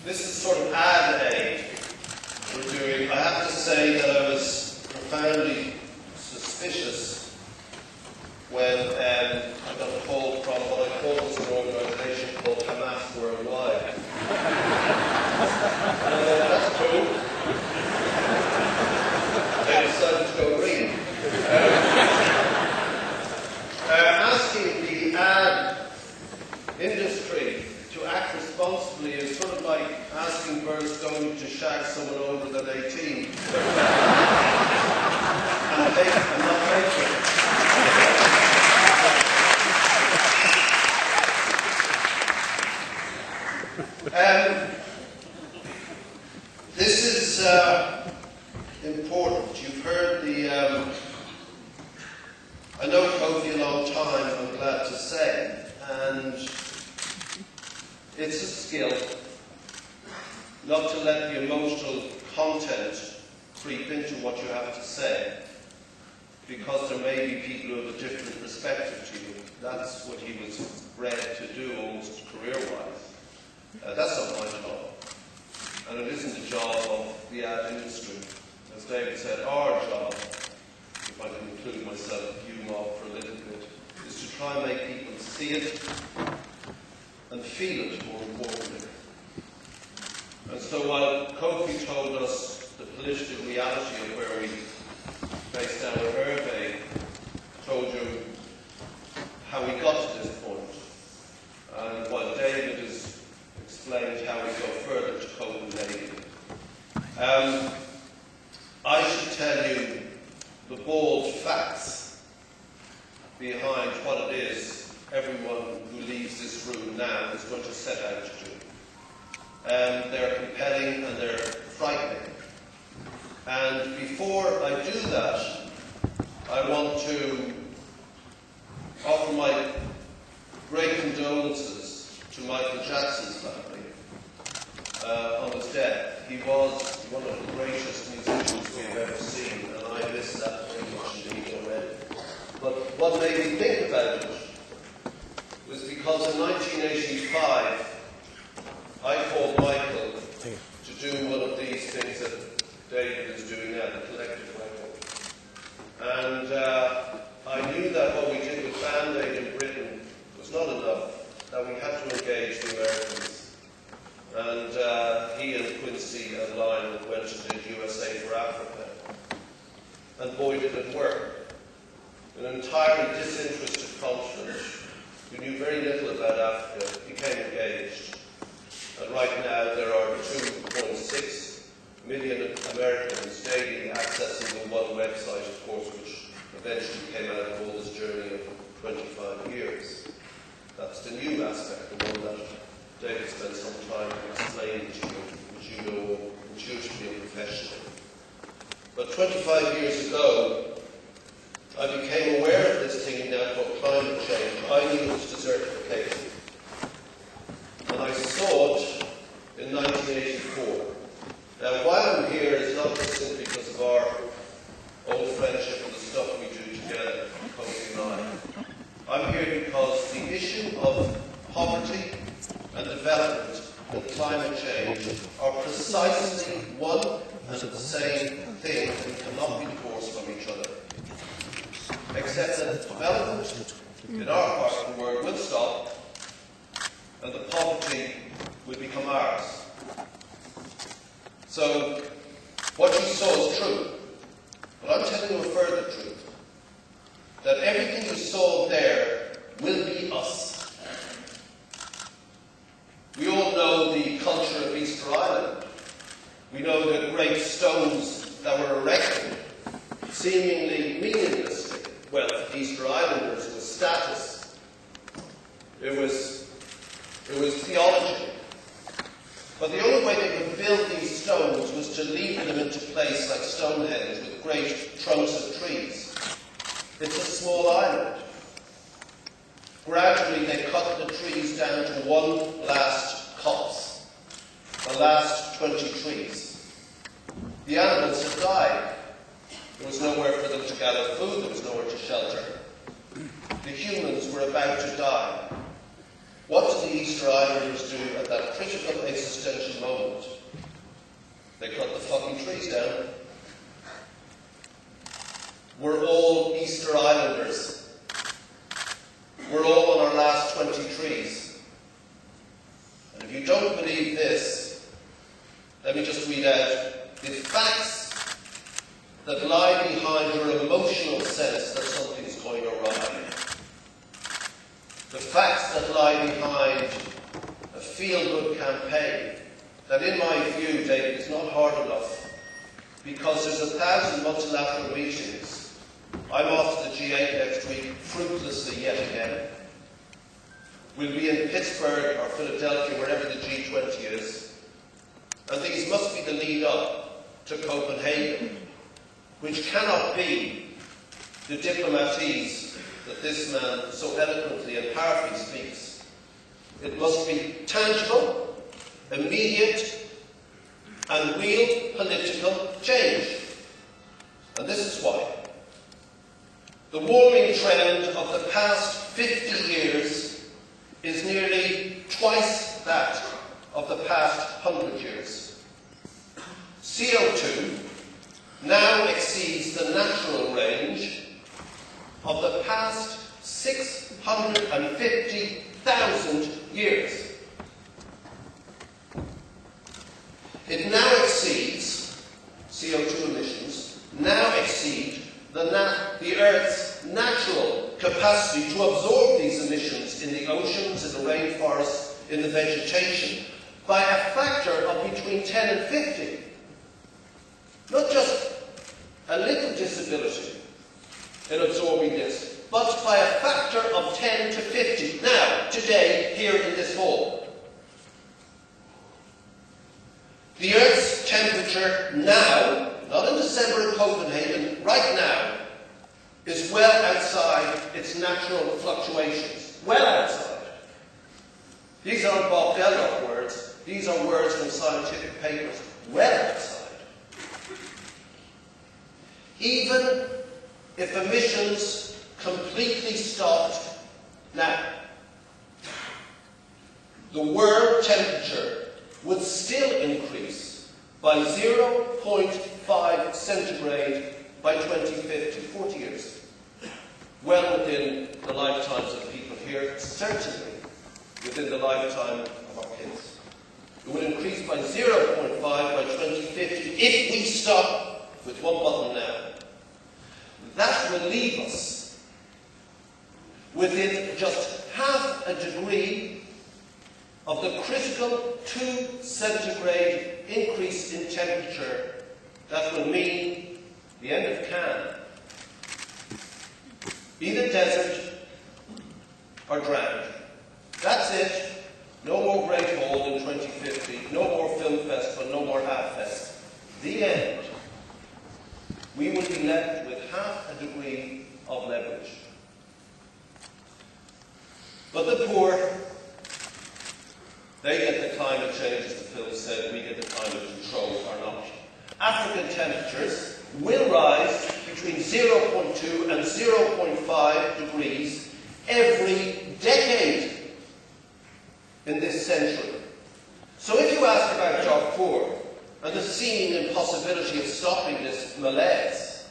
This is sort of ad aid we're doing. I have to say that I was profoundly suspicious when I got a call from what I call was an organisation called Hamas Worldwide. That's cool. They decided to go green. Asking the ad industry to act responsibly is sort of like asking birds going to shag someone older than 18. I'm not faithful. This is important. You've heard I know Kofi a long time, I'm glad to say, and it's a skill not to let the emotional content creep into what you have to say, because there may be people who have a different perspective to you. That's what he was bred to do, almost career-wise. That's not my job, and it isn't the job of the ad industry. As David said, our job, if I can include myself, you mob for a little bit, is to try and make people see it and feel it, more importantly. And so while Kofi told us the political reality of where we based our survey, told you how we got to this point, and while David has explained how we go further to Copenhagen, I should tell you the bald facts behind what it is everyone who leaves this room now is going to set out to do. They're compelling and they're frightening. And before I do that, I want to offer my great condolences to Michael Jackson's family on his death. He was one of the greatest musicians we've ever seen, and I miss that very much indeed already. But what made me think about it was because in 1985, I called Michael to do one of these things that David is doing now, the collective record. And I knew that what we did with Band Aid in Britain was not enough, that we had to engage the Americans. And he and Quincy and Lionel went and did USA for Africa. And boy, did it work. An entirely disinterested continent who knew very little about Africa became engaged. And right now there are 2.6 million Americans daily accessing the one website, of course, which eventually came out of all this journey of 25 years. That's the new aspect, the one that David spent some time explaining to you, which you know intuitively and professionally. But 25 years ago, I became aware of this thing now called climate change. I knew it was desertification. And I saw it in 1984. Now, why I'm here is not just simply because of our old friendship and the stuff we do together, Kofi and I. I'm here because the issue of poverty and development and climate change are precisely one and the same thing and cannot be divorced from each other. Except that development in our part of the world will stop and the poverty will become ours. So, what you saw is true. But I'm telling you a further truth. That everything you saw there will be us. We all know the culture of Easter Island. We know the great stones that were erected, seemingly meaninglessly. Well, Easter Islanders, it was status. It was theology. But the only way they could build these stones was to leave them into place like Stonehenge with great trunks of trees. It's a small island. Gradually they cut the trees down to one last copse, the last 20 trees. The animals had died. There was nowhere for them to gather food, there was nowhere to shelter. The humans were about to die. What did the Easter Islanders do at that critical existential moment? They cut the fucking trees down. We're all Easter Islanders. We're all on our last 20 trees. And if you don't believe this, let me just read out the facts that lie behind your emotional sense that something's going awry. The facts that lie behind a feel-good campaign that, in my view, David, is not hard enough because there's 1,000 multilateral meetings. I'm off to the G8 next week, fruitlessly yet again. We'll be in Pittsburgh or Philadelphia, wherever the G20 is. And these must be the lead-up to Copenhagen, which cannot be the diplomatese that this man so eloquently and powerfully speaks. It must be tangible, immediate, and real political change. And this is why. The warming trend of the past 50 years is nearly twice that of the past 100 years. CO2 now exceeds the natural range of the past 650,000 years. It now exceeds, CO2 emissions, now exceed the Earth's natural capacity to absorb these emissions in the oceans, in the rainforests, in the vegetation, by a factor of between 10 and 50. Not just a little disability in absorbing this, but by a factor of 10 to 50. Now, today, here in this hall. The Earth's temperature now, not in December in Copenhagen, right now, is well outside its natural fluctuations. Well outside. These aren't Bob Geldorf words. These are words from scientific papers. Well outside. Even if emissions completely stopped now, the world temperature would still increase by 0.5 centigrade by 2050, 40 years. Well within the lifetimes of people here, certainly within the lifetime of our kids. It would increase by 0.5 by 2050 if we stop with one button now. That will leave us within just half a degree of the critical 2 centigrade increase in temperature that will mean the end of Cannes. Either desert or drowned. That's it. No more Great Hall in 2050, no more Film Festival, no more Half Fest. The end. We will be left with half a degree of leverage. But the poor, they get the climate change, as the Phil said, we get the climate control or not. African temperatures will rise between 0.2 and 0.5 degrees every decade in this century. So if you ask about Darfur and the seeming impossibility of stopping this malaise,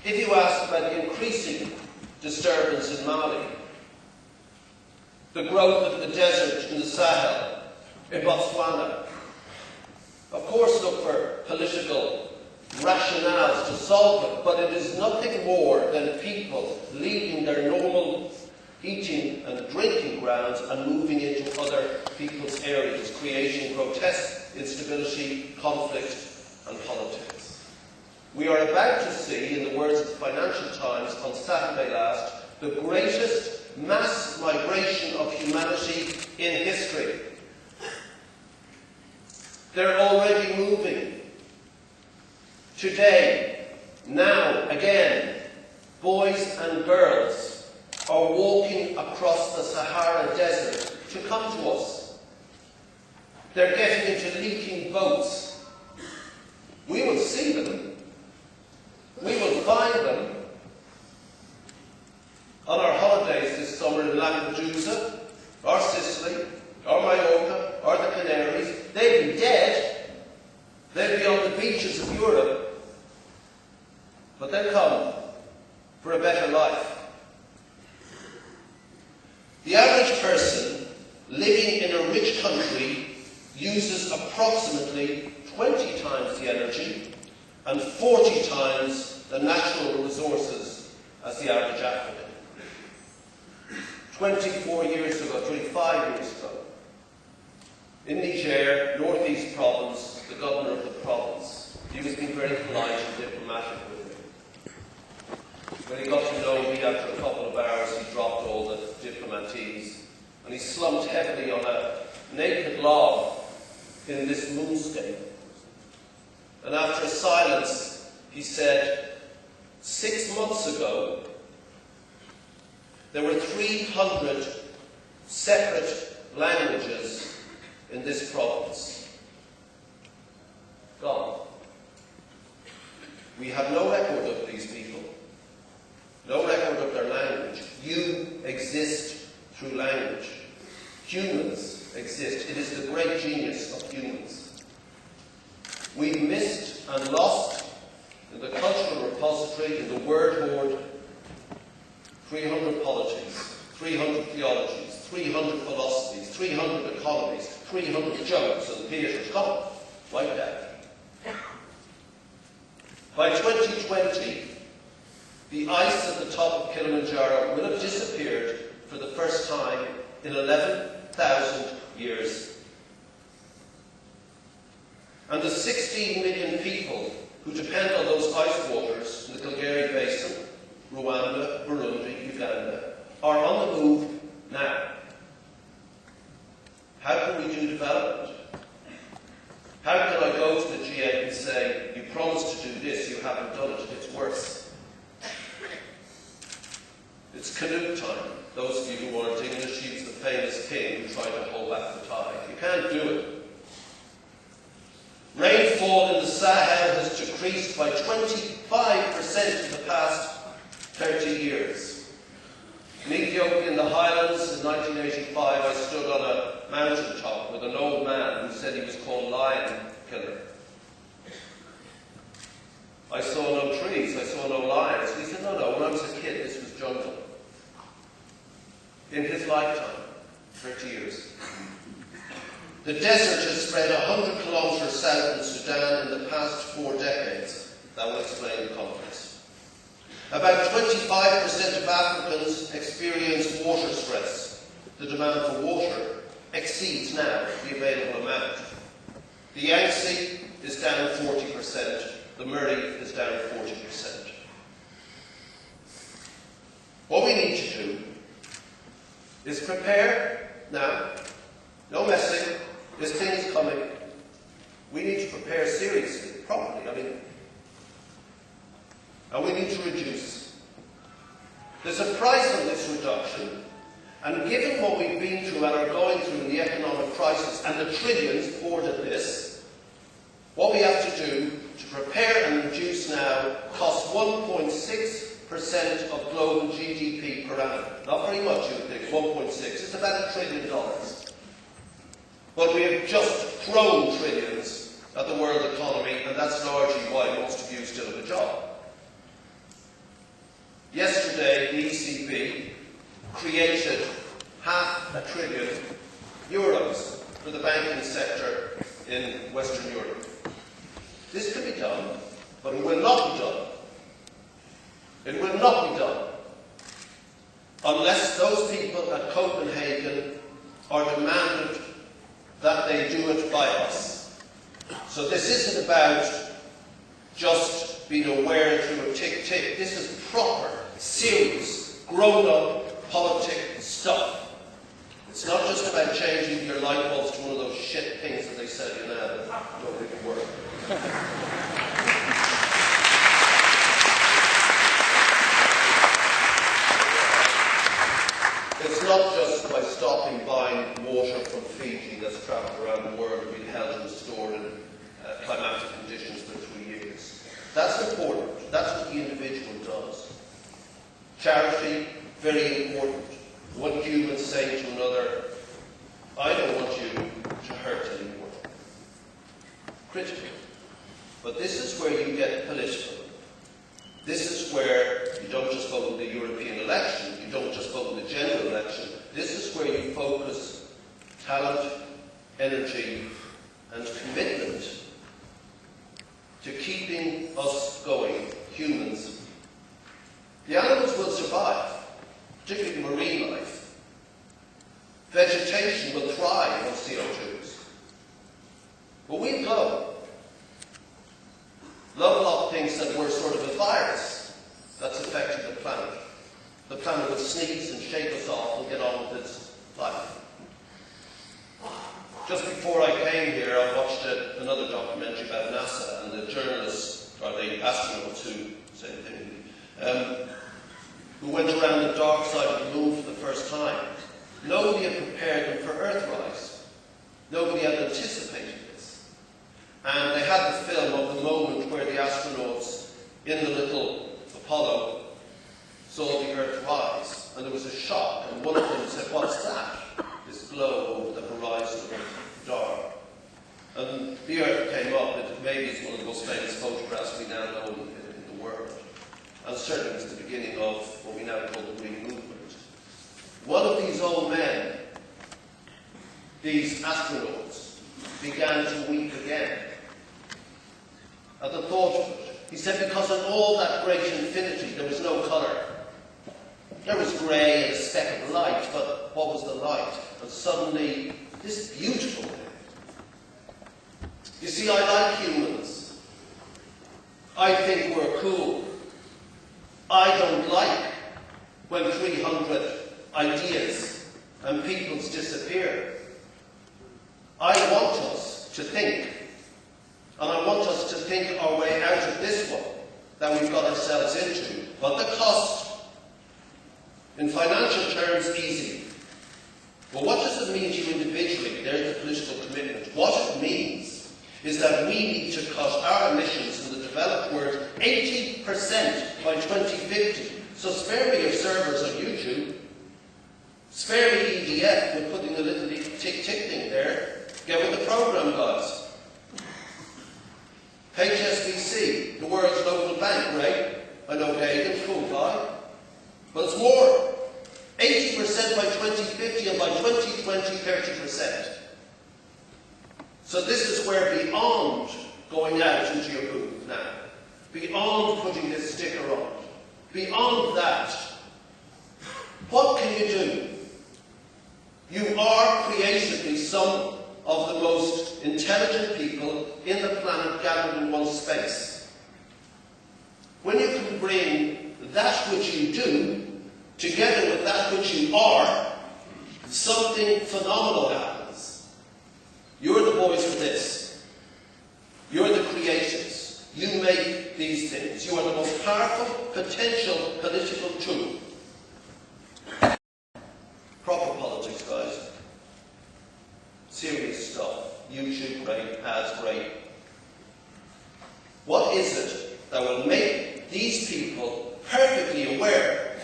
if you ask about the increasing disturbance in Mali, the growth of the desert in the Sahel, in Botswana, of course look for political rationales to solve it, but it is nothing more than people leaving their normal eating and drinking grounds and moving into other people's areas, creating grotesque instability, conflict and politics. We are about to see, in the words of the Financial Times on Saturday last, the greatest mass migration of humanity in history. They're already moving. Today, now, again, boys and girls are walking across the Sahara Desert to come to us. They're getting into leaking boats. We will see them. We will find them. On our holidays this summer in Lampedusa, our sister beaches of Europe, but they'll come for a better life. The average person living in a rich country uses approximately 20 times the energy and 40 times the natural resources as the average African. 25 years ago, in Niger, northeast province, the governor of the province, he was being very polite and diplomatic with me. When he got to know me after a couple of hours, he dropped all the diplomatese and he slumped heavily on a naked log in this moonscape. And after a silence, he said, 6 months ago, there were 300 separate languages in this province. Gone. We have no record of these people, no record of their language. You exist through language. Humans exist. It is the great genius of humans. We've missed and lost in the cultural repository, in the word hoard, 300 polities, 300 theologies, 300 philosophies, 300 economies, 300 jokes and theatres. Come, wipe that. By 2020, the ice at the top of Kilimanjaro will have disappeared for the first time in 11,000 years. And the 16 million people who depend on those ice waters in the Calgary Basin, Rwanda, Burundi, Uganda, are on the move now. How can we do development? How can I go to the G8 and say, you promised to do this, you haven't done it, it's worse? It's Canute time. Those of you who aren't English, he's the famous king who tried to hold back the tide. You can't do it. Rainfall in the Sahel has decreased by 25% in the past 30 years. In Ethiopia, in the highlands, in 1985, I stood on a mountaintop with an old man who said he was called Lion Killer. I saw no trees, I saw no lions. He said, no, when I was a kid, this was jungle. In his lifetime, 30 years. The desert has spread 100 kilometres south in Sudan in the past 4 decades. That will explain the conflicts. About 25% of Africans experience water stress. The demand for water exceeds now the available amount. The Yangtze is down 40%. The Murray is down 40%. What we need to do is prepare now. No messing. This thing is coming. We need to prepare seriously, properly. And we need to reduce. There's a price on this reduction, and given what we've been through and are going through in the economic crisis and the trillions poured at this, what we have to do to prepare and reduce now costs 1.6% of global GDP per annum. Not very much, you would think, 1.6. It's about $1 trillion. But we have just thrown trillions at the world economy, and that's largely why most of you still have a job. Yesterday, the ECB created €500 billion for the banking sector in Western Europe. This can be done, but it will not be done. It will not be done unless those people at Copenhagen are demanded that they do it by us. So this isn't about just being aware through a tick-tick. This is proper, serious, grown-up politic stuff. It's not just about changing your light bulbs to one of those shit things that they sell you now that don't really work. It's not just by stopping buying water from Fiji that's travelled around the world and been held and stored in climatic conditions for 3 years. That's important. That's what the individual does. Charity, very important. One human saying to another, I don't want you to hurt anymore. Critical. But this is where you get political. This is where you don't just vote in the European election, you don't just vote in the general election. This is where you focus talent, energy, and commitment to keeping us going, humans. The animals will survive, particularly marine life. Vegetation will thrive on CO2s. But we go. Lovelock thinks that we're sort of a virus that's affecting the planet. The planet will sneeze and shake us off and get on with its life. Just before I came here, I watched another documentary about NASA and the journalists, or the astronauts who, same thing, who went around the dark side of the moon for the first time. Nobody had prepared them for Earthrise. Nobody had anticipated this. And they had the film of the moment where the astronauts in the little Apollo saw the Earth rise, and there was a shock, and one of them said, "What's that?" This glow over the horizon of the dark. And the Earth came up. It maybe is one of the most famous photographs we now know in the world. And certainly it's the beginning of what we now call the Green Movement. One of these old men, these astronauts, began to weep again at the thought of it. He said, because in all that great infinity there was no colour. There was grey and a speck of light, but what was the light? And suddenly, this beautiful thing. You see, I like humans. I think we're cool. I don't like when 300 ideas and peoples disappear. I want us to think. And I want us to think our way out of this one that we've got ourselves into. But the cost, in financial terms, easy. But what does it mean to you individually? There's the political commitment. What it means is that we need to cut our emissions in the developed world 80% by 2050. So spare me your servers on YouTube. Spare me EDF with putting a little tick-tick thing there. Get with the program, guys. HSBC, the world's local bank, right? I know Gagan, cool guy. But it's more. 80% by 2050 and by 2020, 30%. So this is where beyond going out into your booth now, beyond putting this sticker on, beyond that, what can you do? You are creatively some of the most intelligent people in the planet gathered in one space. When you can bring that which you do together with that which you are, something phenomenal happens. You're the boys for this. You're the creators. You make these things. You are the most powerful potential political tool. Proper politics, guys. Serious stuff. YouTube, great. Ads, great. What is it that will make these people perfectly aware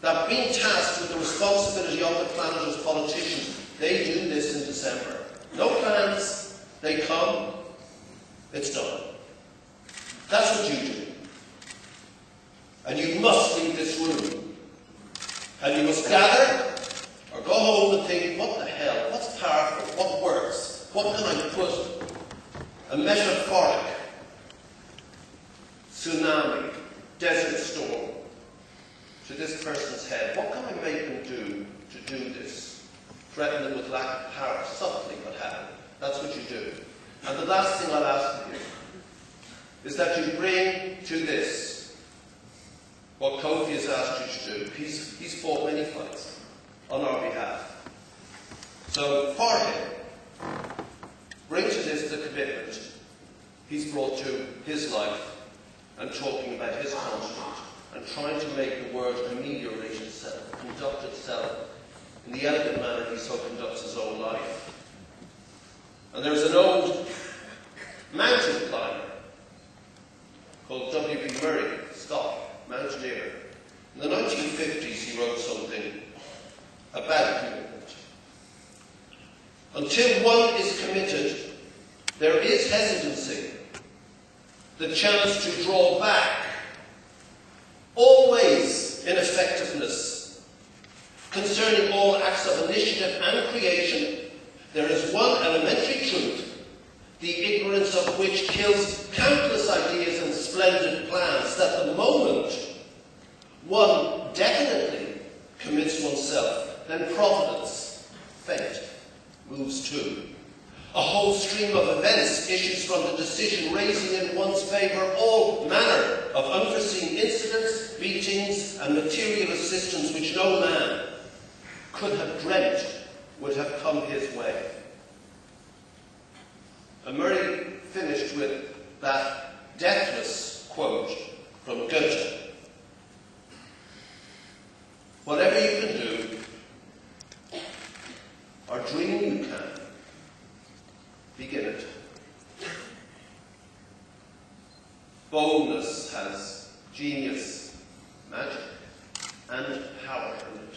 that being tasked with the responsibility of the planet as politicians, they do this in December? No plans. They come. It's done. That's what you do. And you must leave this room. And you must gather or go home and think, what the hell? What's powerful? What works? What can I put a metaphoric tsunami, desert storm to this person's head? What can I make them do to do this? Threaten them with lack of power, subtly but happen. That's what you do. And the last thing I'll ask of you is that you bring to this what Kofi has asked you to do. He's fought many fights on our behalf. So for him, bring to this the commitment he's brought to his life and talking about his continent and trying to make the world ameliorate itself, conduct itself in the elegant manner he so conducts his own life. And there's an old mountain climber called W.B. Murray, Scott, mountaineer. In the 1950s he wrote something about commitment. Until one is committed, there is hesitancy. the chance to draw back, always in effectiveness. Concerning all acts of initiative and creation, there is one elementary truth, the ignorance of which kills countless ideas and splendid plans, that the moment one definitely commits oneself, then providence, fate, moves too. A whole stream of events issues from the decision, raising in one's favour all manner of unforeseen incidents, beatings, and material assistance which no man could have dreamt would have come his way. And Murray finished with that deathless quote from Goethe. Whatever you can do, or dream you can, begin it. Boldness has genius, magic, and power in it.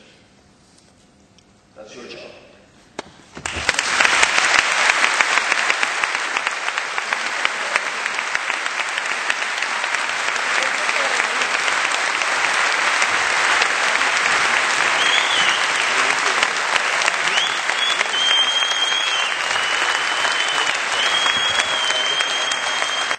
That's your job.